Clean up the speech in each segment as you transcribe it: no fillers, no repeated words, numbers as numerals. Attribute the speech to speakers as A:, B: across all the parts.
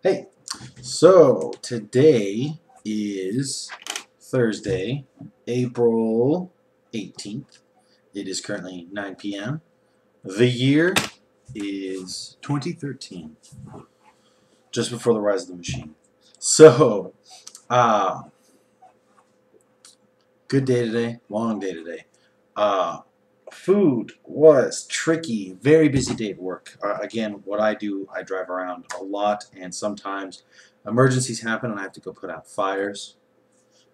A: Hey, so today is Thursday, April 18th. It is currently 9 p.m. The year is 2013, just before the rise of the machine. So, uh, good day today, long day today. Uh, Food was tricky, very busy day at work. Again, what I do, I drive around a lot, and sometimes emergencies happen and I have to go put out fires.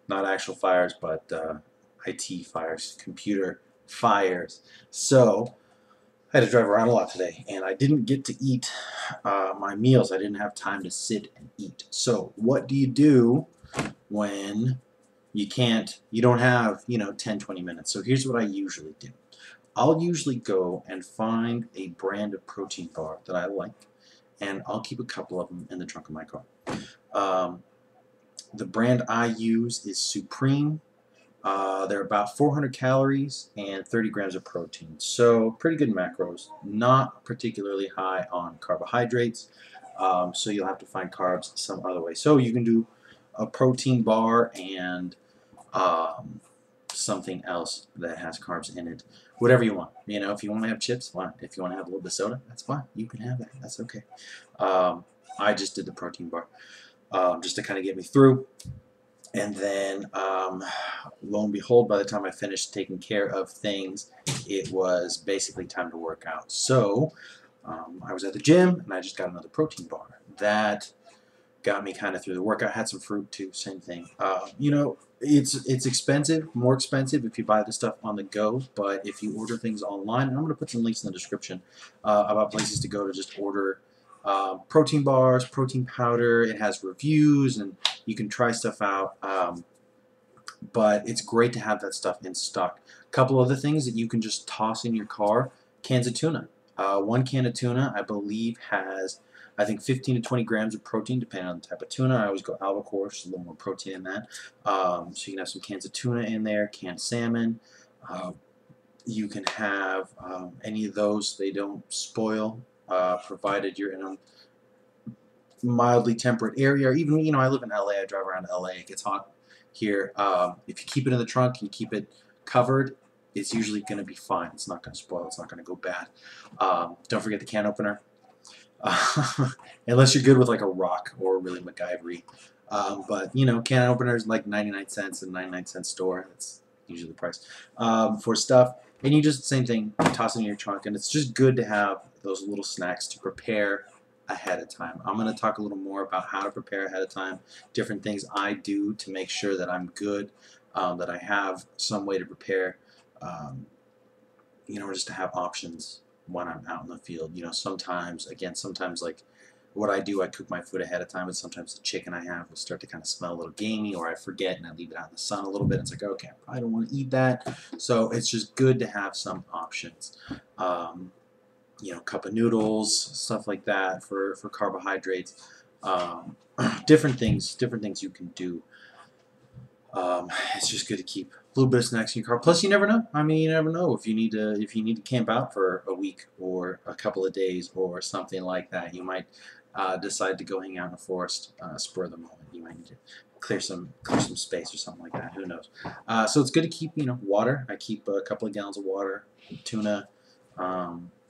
A: Not actual fires, but IT fires, computer fires. So I had to drive around a lot today, and I didn't get to eat my meals. I didn't have time to sit and eat. So what do you do when you don't have, 10, 20 minutes? So here's what I usually do. I'll usually go and find a brand of protein bar that I like, and I'll keep a couple of them in the trunk of my car. Um, the brand I use is Supreme. They're about 400 calories and 30 grams of protein. So pretty good macros, not particularly high on carbohydrates. So you'll have to find carbs some other way. So you can do a protein bar and something else that has carbs in it. Whatever you want. If you want to have chips, fine. If you want to have a little bit of soda, that's fine. You can have that. That's okay. I just did the protein bar just to kind of get me through. And then, lo and behold, by the time I finished taking care of things, it was basically time to work out. So I was at the gym, and I just got another protein bar. That got me kind of through the workout. Had some fruit too, same thing. It's expensive, more expensive if you buy the stuff on the go. But if you order things online, and I'm going to put some links in the description about places to go to just order protein bars, protein powder. It has reviews, and you can try stuff out. But it's great to have that stuff in stock. A couple other things that you can just toss in your car: cans of tuna. One can of tuna, I believe, has I think 15 to 20 grams of protein, depending on the type of tuna. I always go albacore, just a little more protein in that. So you can have some cans of tuna in there, canned salmon. You can have any of those. They don't spoil, provided you're in a mildly temperate area. Or even, I live in LA. I drive around LA. It gets hot here. If you keep it in the trunk and you keep it covered, it's usually going to be fine. It's not going to spoil. It's not going to go bad. Don't forget the can opener. Unless you're good with like a rock or really MacGyvery. But can openers like 99 cents in a 99-cent store. That's usually the price for stuff. And you just same thing, toss it in your trunk, and it's just good to have those little snacks to prepare ahead of time. I'm going to talk a little more about how to prepare ahead of time, different things I do to make sure that I'm good, that I have some way to prepare, just to have options when I'm out in the field. Sometimes like what I do, I cook my food ahead of time, and sometimes the chicken I have will start to kind of smell a little gamey, or I forget and I leave it out in the sun a little bit. It's like, okay, I don't want to eat that. So it's just good to have some options. Cup of noodles, stuff like that for carbohydrates. Different things you can do. It's just good to keep a little bit of snacks in your car. Plus, you never know. You never know if you need to camp out for a week or a couple of days or something like that. You might decide to go hang out in the forest, spur of the moment. You might need to clear some space or something like that. Who knows? So it's good to keep water. I keep a couple of gallons of water, tuna.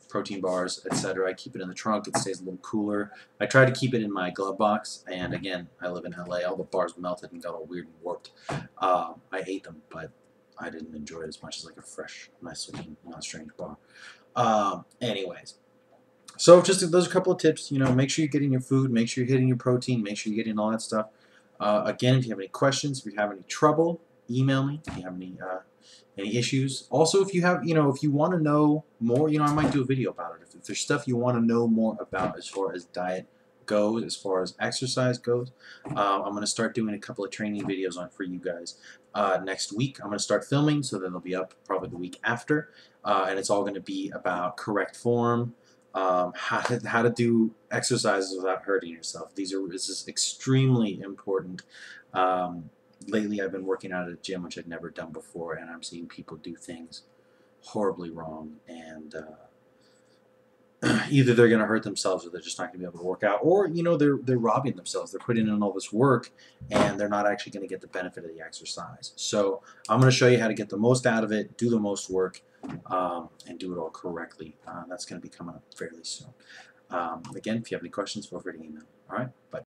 A: Protein bars, etc. I keep it in the trunk. It stays a little cooler. I try to keep it in my glove box, and again, I live in LA. All the bars melted and got all weird and warped. I ate them, but I didn't enjoy it as much as like a fresh, nice looking, non-strange bar. Anyways, so just those are a couple of tips. Make sure you're getting your food. Make sure you're hitting your protein. Make sure you're getting all that stuff. Again, if you have any questions, if you have any trouble, email me. If you have any issues. Also, if you have, if you want to know more, I might do a video about it. If there's stuff you want to know more about as far as diet goes, as far as exercise goes, I'm going to start doing a couple of training videos on for you guys next week. I'm going to start filming, so then they'll be up probably the week after, and it's all going to be about correct form, how to do exercises without hurting yourself. This is extremely important. Lately, I've been working out at a gym, which I'd never done before, and I'm seeing people do things horribly wrong, and either they're going to hurt themselves or they're just not going to be able to work out, or they're robbing themselves. They're putting in all this work and they're not actually going to get the benefit of the exercise. So I'm going to show you how to get the most out of it, do the most work, and do it all correctly. That's going to be coming up fairly soon. Again, if you have any questions, feel free to email. All right, bye.